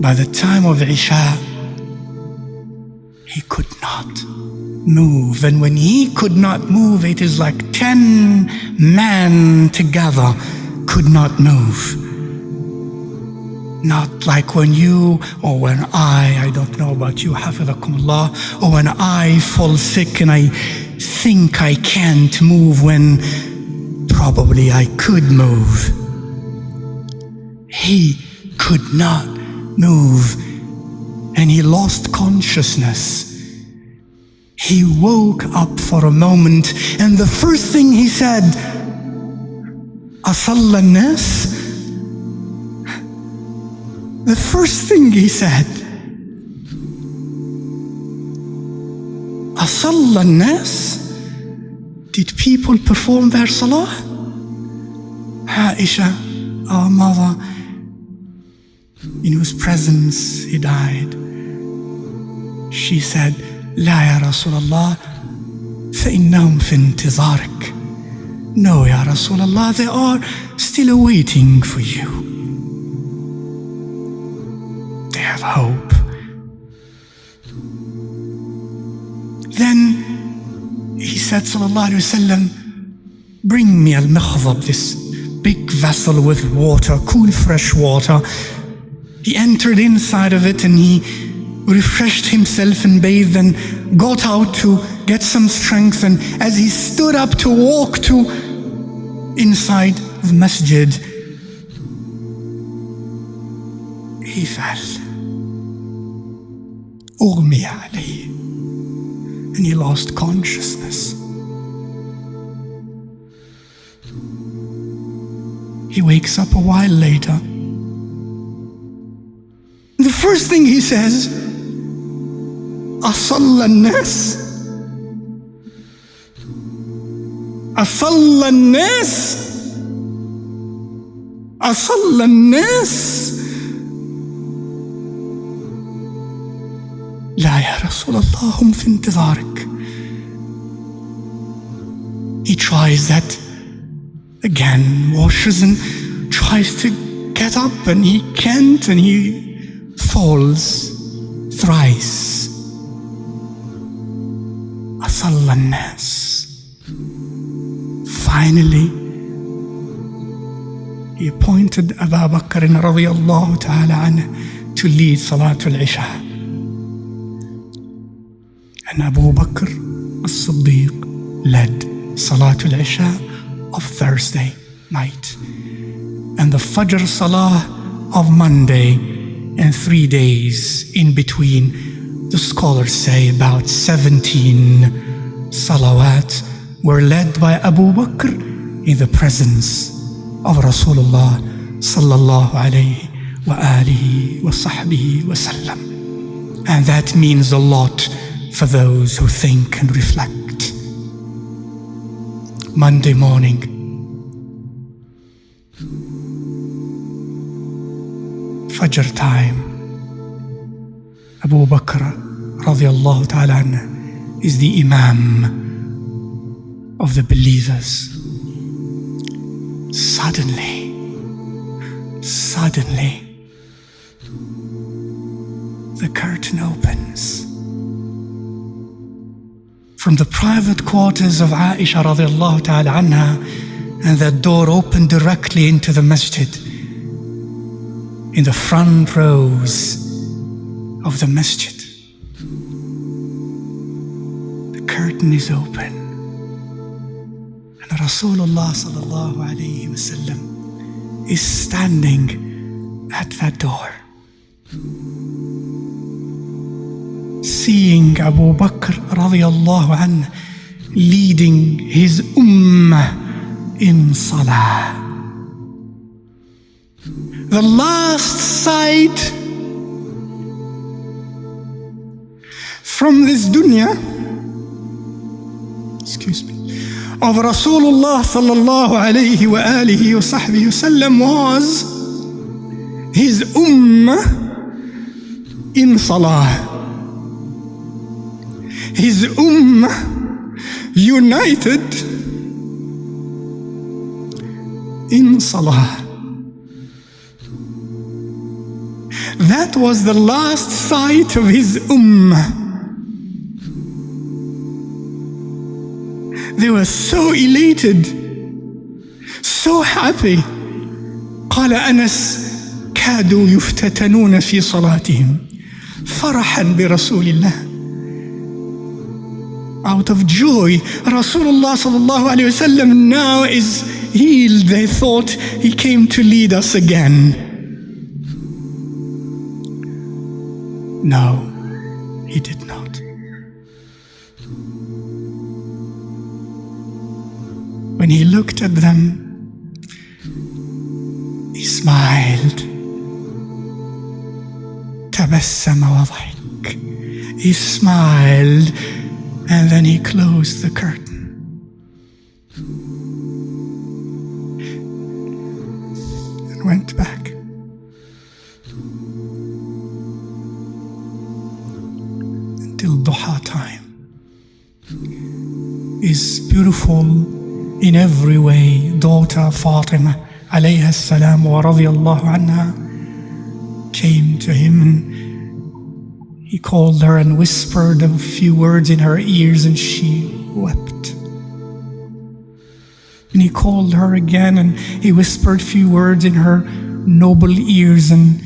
By the time of Isha, he could not move. And when he could not move, it is like 10 men together could not move. Not like when you or when I don't know about you, Hafizakumullah, or when I fall sick and I think I can't move when probably I could move. He could not move, and he lost consciousness. He woke up for a moment, and the first thing he said, أصلى الناس. The first thing he said, أصلى الناس. Did people perform their salah? Aisha, our mother, in whose presence he died, she said, لا يا رسول الله فإنهم في انتظارك. No, Ya Rasulullah, they are still waiting for you. They have hope. Then he said, Sallallahu Alaihi Wasallam, bring me al-mikhdab, this big vessel with water, cool fresh water. He entered inside of it and he refreshed himself and bathed and got out to get some strength. And as he stood up to walk to inside the masjid, he fell. أغمي عليه. And he lost consciousness. He wakes up a while later. The first thing he says, أصلى الناس. أصلى الناس. أصلى الناس. لا يا رسول الله هم في انتظارك. He tries that again, washes and tries to get up, and he can't, and he falls thrice. أصلى الناس. Finally, he appointed Abu Bakr radiyallahu ta'ala anhu to lead Salatul Isha. And Abu Bakr as-Siddiq led Salatul Isha of Thursday night and the Fajr Salah of Monday, and 3 days in between. The scholars say about 17 salawat were led by Abu Bakr in the presence of Rasulullah sallallahu alayhi wa alihi wa sahbihi wa sallam. And that means a lot for those who think and reflect. Monday morning, Fajr time, Abu Bakr radiallahu ta'ala anhu is the Imam of the believers. Suddenly, the curtain opens. From the private quarters of Aisha radiallahu ta'ala anha, and that door opened directly into the masjid. In the front rows of the masjid, the curtain is open, and Rasulullah sallallahu alayhi wa sallam is standing at that door. Seeing Abu Bakr radiallahu anhu leading his ummah in salah. The last sight from this dunya, of Rasulullah sallallahu alayhi wa alihi wa sahbihi wasallam was his ummah in salah. His ummah united in salah. that was the last sight of his ummah. They were so elated, so happy. قال أنس كادوا يفتتنون في صلاتهم فرحا برسول الله. Out of joy, Rasulullah sallallahu alayhi wasallam now is healed. They thought he came to lead us again. No, he did not. When he looked at them, he smiled. تبسم وضحك. He smiled and then he closed the curtain. And went back. Until duha time. His beautiful in every way daughter Fatima alayha salam wa radiyallahu anha came to him, and he called her and whispered a few words in her ears, and she wept. And he called her again, and he whispered a few words in her noble ears, and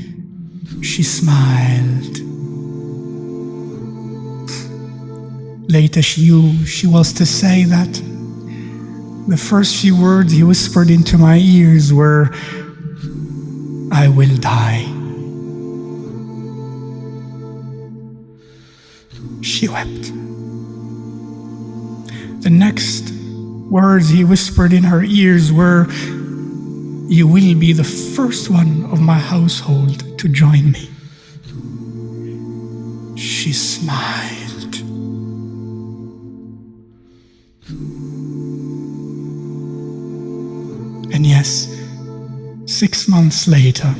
she smiled. Later she was to say that the first few words he whispered into my ears were, "I will die." She wept. The next words he whispered in her ears were, "You will be the first one of my household to join me." She smiled. And yes, 6 months later,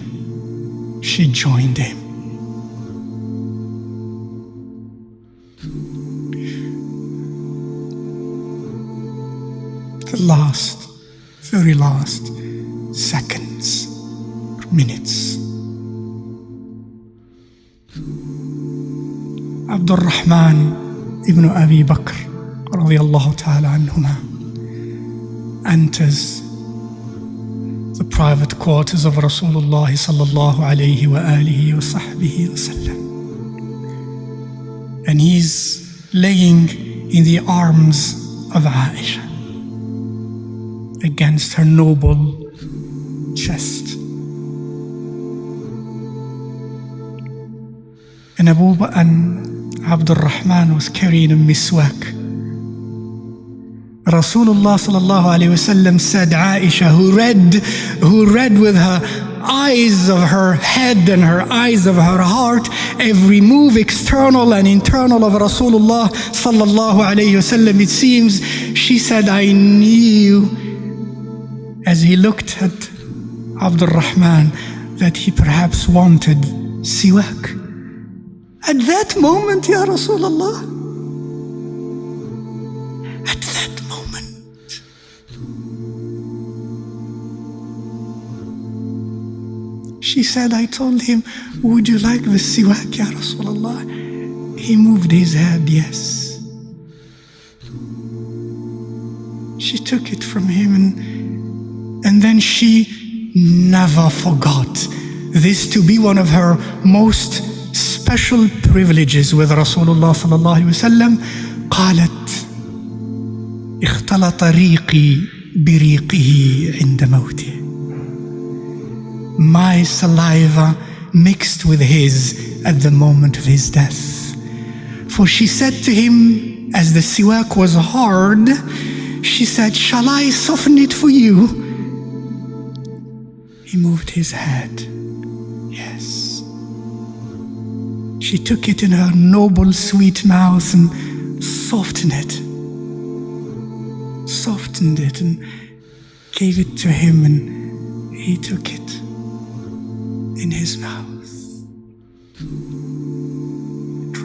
she joined him. The last, very last seconds, minutes. Abdul Rahman ibn Abi Bakr radiyallahu ta'ala anhuma enters the private quarters of Rasulullah sallallahu alayhi wa alihi wa sahbihi wa sallam. And he's laying in the arms of Aisha against her noble chest. And Abdul Rahman was carrying a miswak. Rasulullah sallallahu alayhi wasallam said, Aisha, who read with her eyes of her head and her eyes of her heart every move, external and internal, of Rasulullah sallallahu alayhi wasallam, it seems, she said, I knew as he looked at Abdul Rahman that he perhaps wanted siwak. At that moment, Ya Rasulullah, at that moment, she said, I told him, would you like the siwak, Ya Rasulullah? He moved his head, yes. She took it from him, and then she never forgot this to be one of her most special privileges with Rasulullah sallallahu alaihi wasallam. قالت اختلط ريقي بريقه عند موته. My saliva mixed with his at the moment of his death. For she said to him, as the siwak was hard, she said, shall I soften it for you? He moved his head. Yes. She took it in her noble, sweet mouth and softened it and gave it to him, and he took it in his mouth.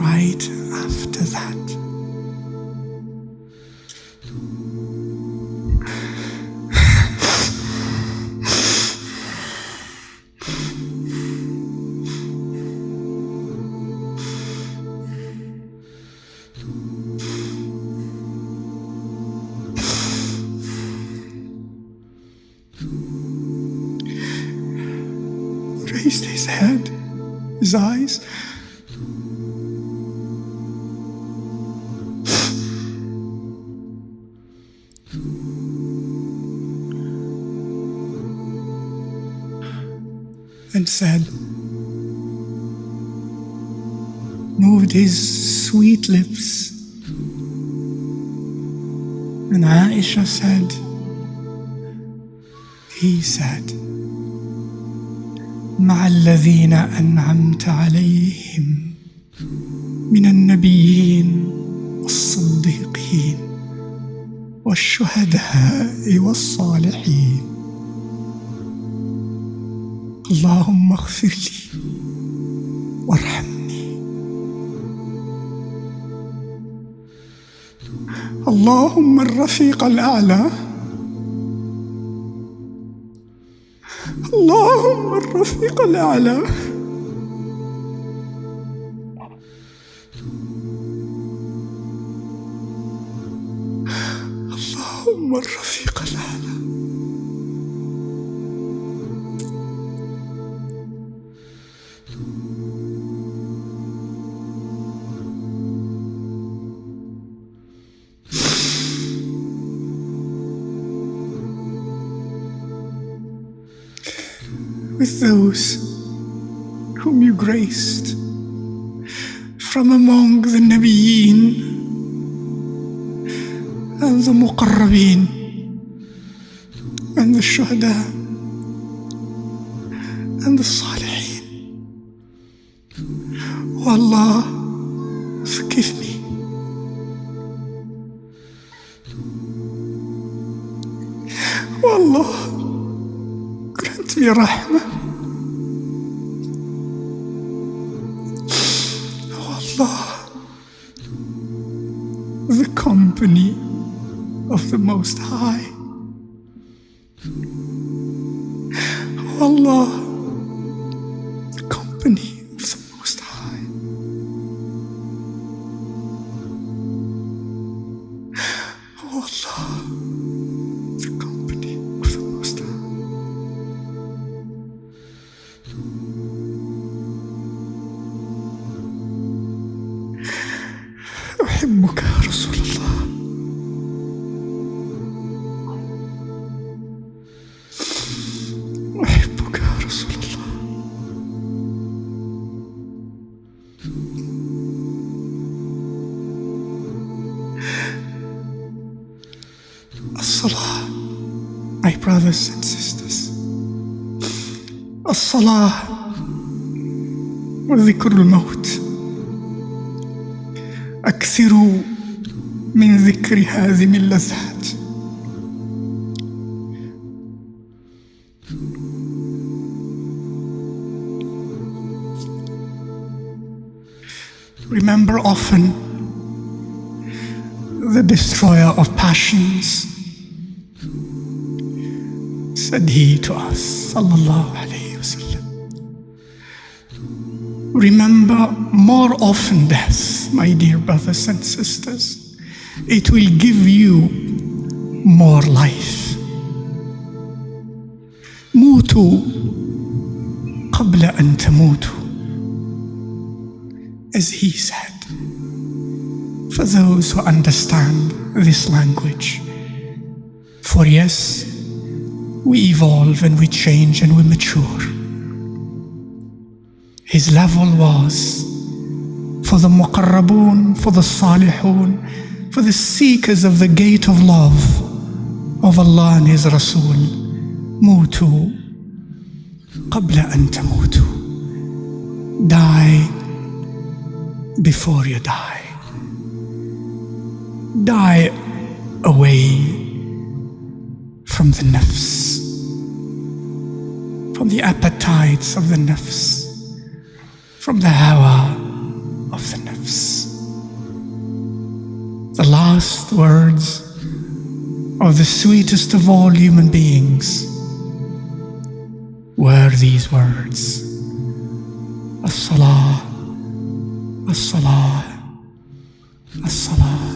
Right after that, raised his head, his eyes. And said, moved his sweet lips. And Aisha said, he said, مع الذين أنعمت عليهم من النبيين والصديقين والشهداء والصالحين اللهم اغفر لي وارحمني اللهم الرفيق الأعلى اللهم الرفيق الأعلى اللهم الرفيق الأعلى. With those whom you graced from among the Nabiyeen and the Muqarrabeen and the Shuhada and the Salihin. Oh Allah, forgive me. Oh Allah, grant me rahmah. Oh Allah, the company of the Most High. Oh Allah, the company of the Most High. Oh Allah, the company of the Most High. أحبك يا رسول الله. أحبك يا رسول الله. الصلاة, my brothers and sisters, الصلاة وذكر الموت. أكثروا من ذكر هذه اللذات. Remember often the destroyer of passions, said he to us, sallallahu alayhi wa sallam. Remember more often death, my dear brothers and sisters. It will give you more life. موتوا قبل أن تموتوا, as he said. For those who understand this language, for yes, we evolve and we change and we mature. His level was for the muqarrabun, for the salihun, for the seekers of the gate of love of Allah and His Rasul. Mutu qabla an tamutu. Die before you die. Die away from the nafs, from the appetites of the nafs, from the hawa of the nafs. The last words of the sweetest of all human beings were these words: As-salah, as-salah, as-salah.